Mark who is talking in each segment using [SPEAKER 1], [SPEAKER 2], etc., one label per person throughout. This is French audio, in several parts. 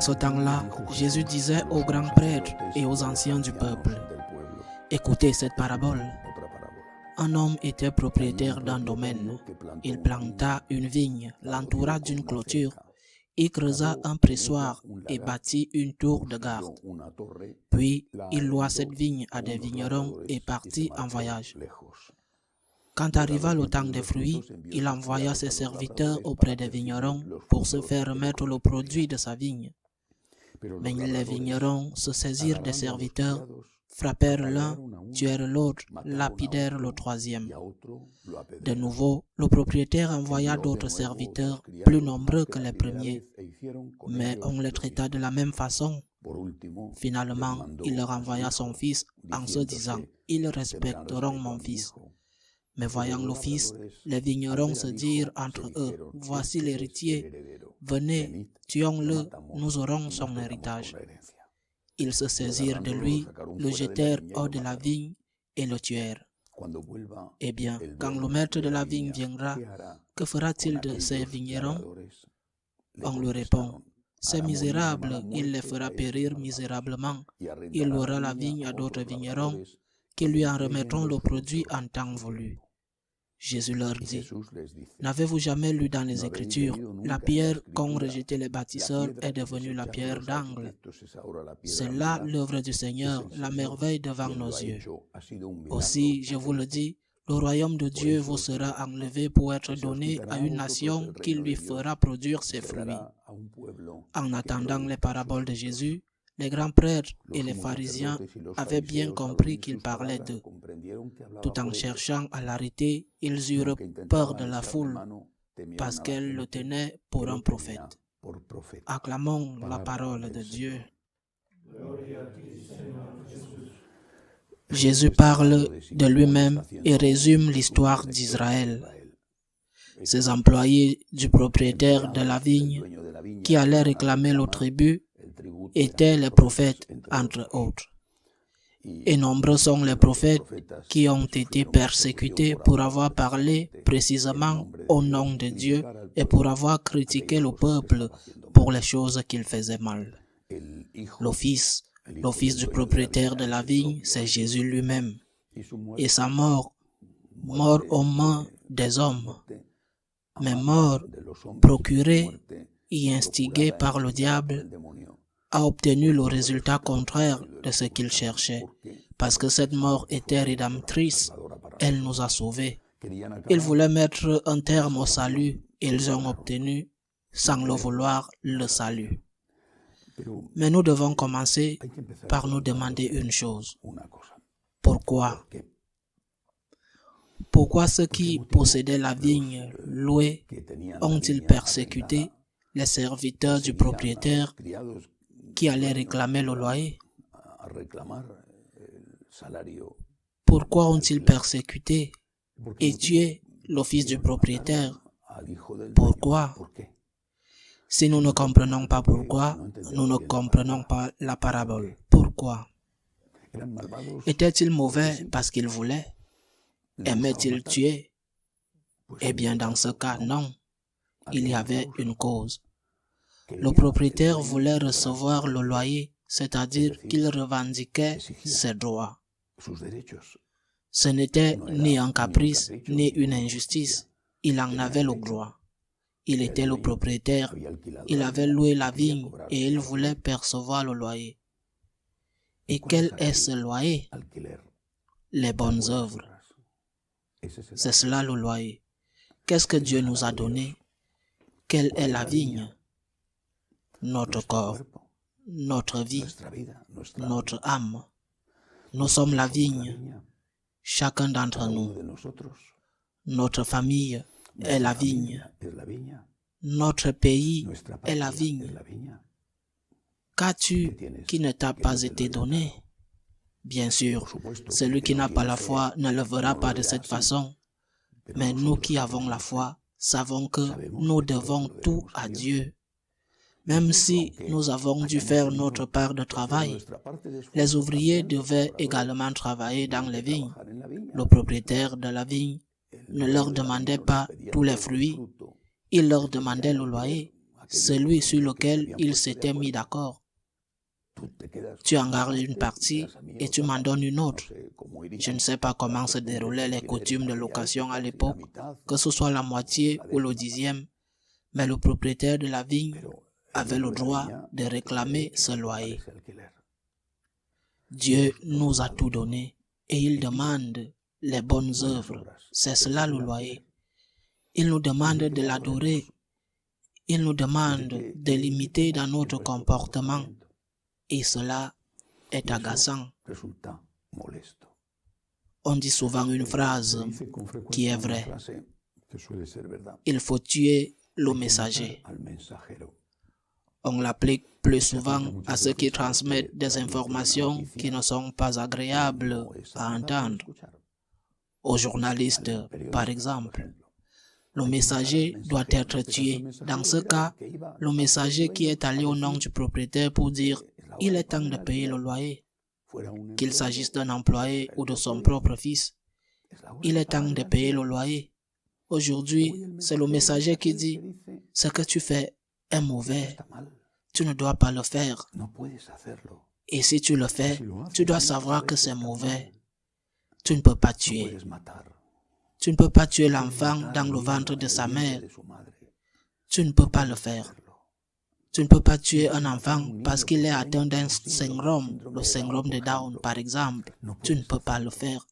[SPEAKER 1] ce temps-là, Jésus disait aux grands prêtres et aux anciens du peuple, « Écoutez cette parabole. Un homme était propriétaire d'un domaine. Il planta une vigne, l'entoura d'une clôture, il creusa un pressoir et bâtit une tour de garde. Puis, il loua cette vigne à des vignerons et partit en voyage. Quand arriva le temps des fruits, il envoya ses serviteurs auprès des vignerons pour se faire remettre le produit de sa vigne. Mais les vignerons se saisirent des serviteurs, frappèrent l'un, tuèrent l'autre, lapidèrent le troisième. De nouveau, le propriétaire envoya d'autres serviteurs, plus nombreux que les premiers, mais on les traita de la même façon. Finalement, il leur envoya son fils en se disant, « Ils respecteront mon fils. » Mais voyant le fils, les vignerons se dirent entre eux, « Voici l'héritier, venez, tuons-le, nous aurons son héritage. » Ils se saisirent de lui, le jetèrent hors de la vigne et le tuèrent. Eh bien, quand le maître de la vigne viendra, que fera-t-il de ces vignerons? On lui répond, « Ces misérables, il les fera périr misérablement. Il louera la vigne à d'autres vignerons qui lui en remettront le produit en temps voulu. » Jésus leur dit, « N'avez-vous jamais lu dans les Écritures, la pierre qu'ont rejetée les bâtisseurs est devenue la pierre d'angle. C'est là l'œuvre du Seigneur, la merveille devant nos yeux. Aussi, je vous le dis, le royaume de Dieu vous sera enlevé pour être donné à une nation qui lui fera produire ses fruits. » En attendant les paraboles de Jésus, les grands prêtres et les pharisiens avaient bien compris qu'il parlait d'eux. Tout en cherchant à l'arrêter, ils eurent peur de la foule parce qu'elle le tenait pour un prophète. Acclamons la parole de Dieu. Jésus parle de lui-même et résume l'histoire d'Israël. Ces employés du propriétaire de la vigne qui allaient réclamer le tribut étaient les prophètes, entre autres. Et nombreux sont les prophètes qui ont été persécutés pour avoir parlé précisément au nom de Dieu et pour avoir critiqué le peuple pour les choses qu'il faisait mal. Le fils du propriétaire de la vigne, c'est Jésus lui-même. Et sa mort aux mains des hommes, mais mort procurée et instigée par le diable, a obtenu le résultat contraire de ce qu'il cherchait, parce que cette mort était rédemptrice, elle nous a sauvés. Ils voulaient mettre un terme au salut, et ils ont obtenu, sans le vouloir, le salut. Mais nous devons commencer par nous demander une chose. Pourquoi? Pourquoi ceux qui possédaient la vigne louée ont-ils persécuté les serviteurs du propriétaire qui allaient réclamer le loyer? Pourquoi ont-ils persécuté et tué le fils du propriétaire? Pourquoi? Si nous ne comprenons pas pourquoi, nous ne comprenons pas la parabole. Pourquoi? Était-il mauvais parce qu'il voulait? Aimait-il tuer? Eh bien, dans ce cas, non. Il y avait une cause. Le propriétaire voulait recevoir le loyer, c'est-à-dire qu'il revendiquait ses droits. Ce n'était ni un caprice, ni une injustice. Il en avait le droit. Il était le propriétaire. Il avait loué la vigne et il voulait percevoir le loyer. Et quel est ce loyer? Les bonnes œuvres. C'est cela le loyer. Qu'est-ce que Dieu nous a donné? Quelle est la vigne? Notre corps, notre vie, notre âme. Nous sommes la vigne, chacun d'entre nous. Notre famille est la vigne. Notre pays est la vigne. Qu'as-tu qui ne t'a pas été donné? Bien sûr, celui qui n'a pas la foi ne le verra pas de cette façon. Mais nous qui avons la foi, savons que nous devons tout à Dieu. Même si nous avons dû faire notre part de travail, les ouvriers devaient également travailler dans les vignes. Le propriétaire de la vigne ne leur demandait pas tous les fruits, il leur demandait le loyer. celui sur lequel il s'était mis d'accord. Tu en gardes une partie et tu m'en donnes une autre. Je ne sais pas comment se déroulaient les coutumes de location à l'époque, que ce soit la moitié ou le dixième, mais le propriétaire de la vigne avait le droit de réclamer ce loyer. Dieu nous a tout donné et il demande les bonnes œuvres. C'est cela le loyer. Il nous demande de l'adorer. Il nous demande de l'imiter dans notre comportement. Et cela est agaçant. On dit souvent une phrase qui est vraie. Il faut tuer le messager. On l'applique plus souvent à ceux qui transmettent des informations qui ne sont pas agréables à entendre. Aux journalistes, par exemple. Le messager doit être tué. Dans ce cas, le messager qui est allé au nom du propriétaire pour dire « il est temps de payer le loyer », qu'il s'agisse d'un employé ou de son propre fils, il est temps de payer le loyer. Aujourd'hui, c'est le messager qui dit « ce que tu fais est mauvais, tu ne dois pas le faire. Et si tu le fais, tu dois savoir que c'est mauvais. Tu ne peux pas tuer. Tu ne peux pas tuer l'enfant dans le ventre de sa mère. Tu ne peux pas le faire. Tu ne peux pas tuer un enfant parce qu'il est atteint d'un syndrome, le syndrome de Down par exemple. Tu ne peux pas le faire.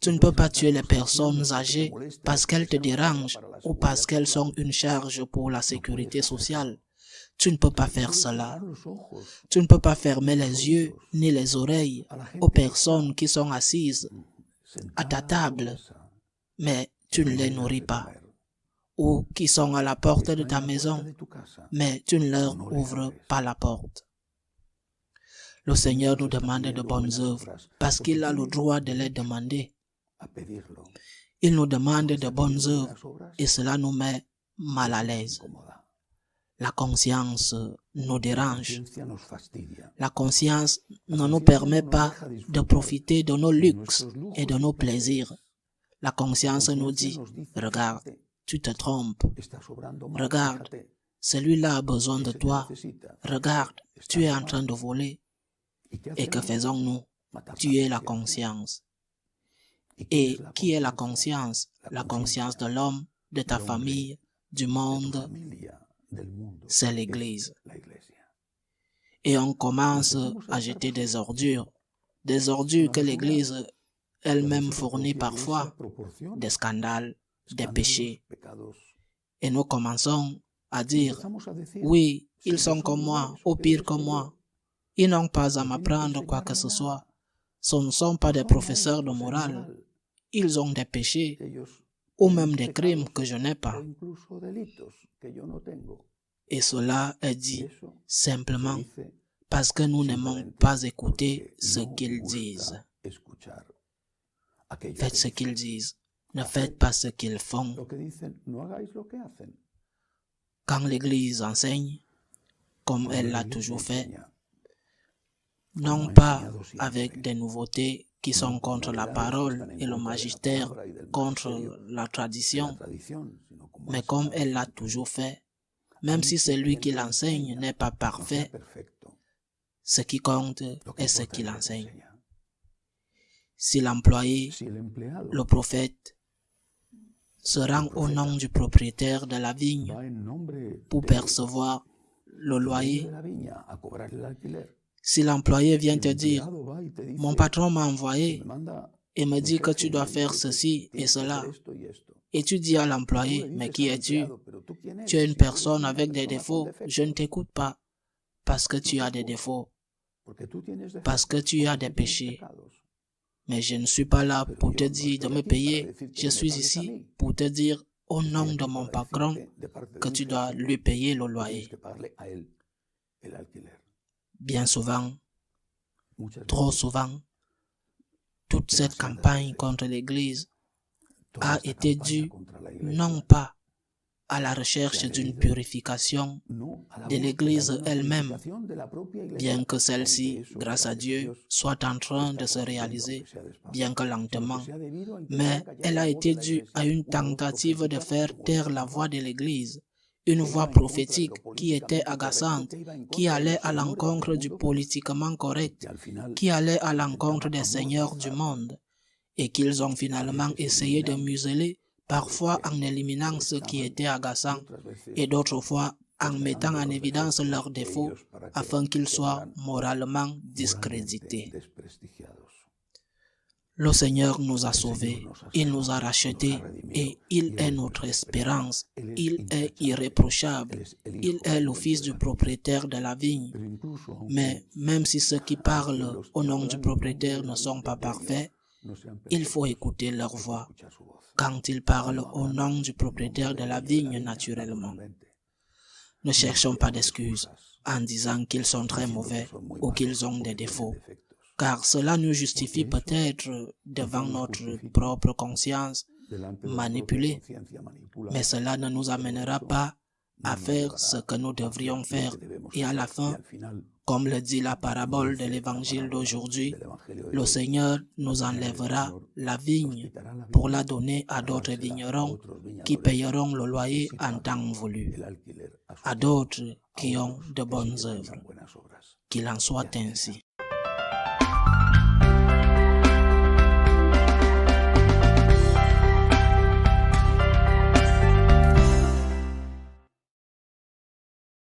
[SPEAKER 1] Tu ne peux pas tuer les personnes âgées parce qu'elles te dérangent ou parce qu'elles sont une charge pour la sécurité sociale. Tu ne peux pas faire cela. Tu ne peux pas fermer les yeux ni les oreilles aux personnes qui sont assises à ta table, mais tu ne les nourris pas. Ou qui sont à la porte de ta maison, mais tu ne leur ouvres pas la porte. Le Seigneur nous demande de bonnes œuvres parce qu'il a le droit de les demander. Il nous demande de bonnes œuvres et cela nous met mal à l'aise. La conscience nous dérange. La conscience ne nous permet pas de profiter de nos luxes et de nos plaisirs. La conscience nous dit, regarde, tu te trompes. Regarde, celui-là a besoin de toi. Regarde, tu es en train de voler. Et que faisons-nous? Tuer la conscience. Et qui est la conscience? La conscience de l'homme, de ta famille, du monde. C'est l'Église. Et on commence à jeter des ordures que l'Église elle-même fournit parfois, des scandales, des péchés. Et nous commençons à dire, oui, ils sont comme moi, ou pire que moi. Ils n'ont pas à m'apprendre quoi que ce soit. Ce ne sont pas des professeurs de morale. Ils ont des péchés, ou même des crimes que je n'ai pas. Et cela est dit simplement parce que nous n'aimons pas écouter ce qu'ils disent. Faites ce qu'ils disent, ne faites pas ce qu'ils font. Quand l'Église enseigne, comme elle l'a toujours fait, non pas avec des nouveautés qui sont contre la parole et le magistère, contre la tradition, mais comme elle l'a toujours fait, même si celui qui l'enseigne n'est pas parfait, ce qui compte est ce qu'il enseigne. Si l'employé, le prophète, se rend au nom du propriétaire de la vigne pour percevoir le loyer, si l'employé vient te dire, mon patron m'a envoyé et me dit que tu dois faire ceci et cela, et tu dis à l'employé, mais qui es-tu? Tu es une personne avec des défauts, je ne t'écoute pas parce que tu as des défauts, parce que tu as des péchés. Mais je ne suis pas là pour te dire de me payer, je suis ici pour te dire au nom de mon patron que tu dois lui payer le loyer. Bien souvent, trop souvent, toute cette campagne contre l'Église a été due non pas à la recherche d'une purification de l'Église elle-même, bien que celle-ci, grâce à Dieu, soit en train de se réaliser, bien que lentement, mais elle a été due à une tentative de faire taire la voix de l'Église, une voix prophétique qui était agaçante, qui allait à l'encontre du politiquement correct, qui allait à l'encontre des seigneurs du monde, et qu'ils ont finalement essayé de museler, parfois en éliminant ce qui était agaçant, et d'autres fois en mettant en évidence leurs défauts afin qu'ils soient moralement discrédités. Le Seigneur nous a sauvés, il nous a rachetés et il est notre espérance, il est irréprochable, il est le fils du propriétaire de la vigne. Mais même si ceux qui parlent au nom du propriétaire ne sont pas parfaits, il faut écouter leur voix quand ils parlent au nom du propriétaire de la vigne naturellement. Ne cherchons pas d'excuses en disant qu'ils sont très mauvais ou qu'ils ont des défauts, car cela nous justifie peut-être devant notre propre conscience manipulée, mais cela ne nous amènera pas à faire ce que nous devrions faire. Et à la fin, comme le dit la parabole de l'évangile d'aujourd'hui, le Seigneur nous enlèvera la vigne pour la donner à d'autres vignerons qui payeront le loyer en temps voulu, à d'autres qui ont de bonnes œuvres. Qu'il en soit ainsi.